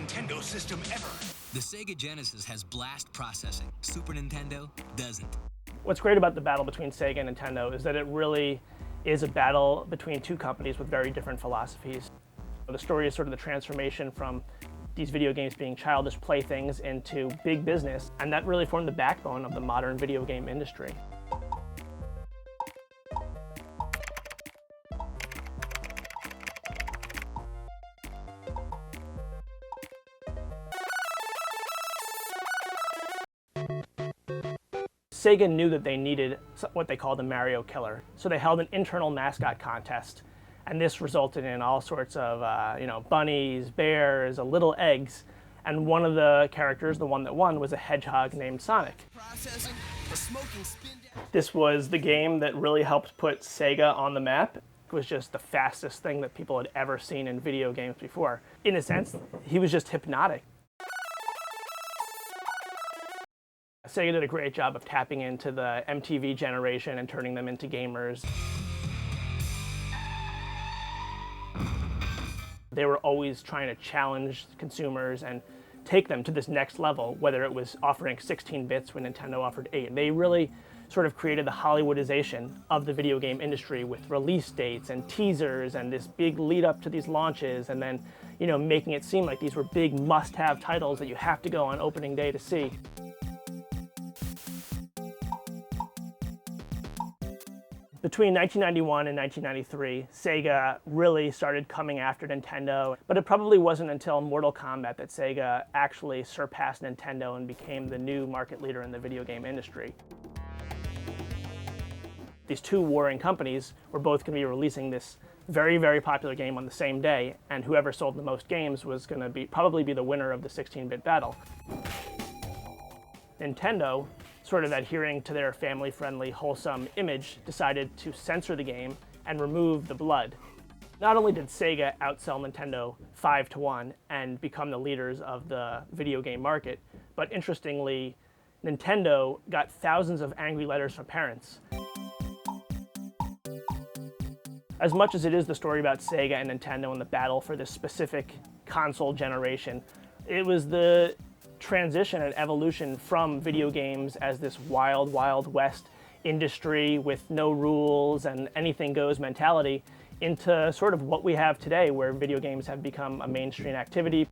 Nintendo system ever. The Sega Genesis has blast processing. Super Nintendo doesn't. What's great about the battle between Sega and Nintendo is that it really is a battle between two companies with very different philosophies. The story is sort of the transformation from these video games being childish playthings into big business, and that really formed the backbone of the modern video game industry. Sega knew that they needed what they called a Mario killer, so they held an internal mascot contest, and this resulted in all sorts of bunnies, bears, little eggs, and one of the characters, the one that won, was a hedgehog named Sonic. This was the game that really helped put Sega on the map. It was just the fastest thing that people had ever seen in video games before. In a sense, he was just hypnotic. Sega did a great job of tapping into the MTV generation and turning them into gamers. They were always trying to challenge consumers and take them to this next level, whether it was offering 16 bits when Nintendo offered 8. They really sort of created the Hollywoodization of the video game industry with release dates and teasers and this big lead up to these launches, and then, making it seem like these were big must-have titles that you have to go on opening day to see. Between 1991 and 1993, Sega really started coming after Nintendo, but it probably wasn't until Mortal Kombat that Sega actually surpassed Nintendo and became the new market leader in the video game industry. These two warring companies were both going to be releasing this very, very popular game on the same day, and whoever sold the most games was going to probably be the winner of the 16-bit battle. Nintendo, sort of adhering to their family-friendly, wholesome image, decided to censor the game and remove the blood. Not only did Sega outsell Nintendo 5-1 and become the leaders of the video game market, but interestingly, Nintendo got thousands of angry letters from parents. As much as it is the story about Sega and Nintendo and the battle for this specific console generation, it was the transition and evolution from video games as this wild, wild west industry with no rules and anything goes mentality into sort of what we have today, where video games have become a mainstream activity.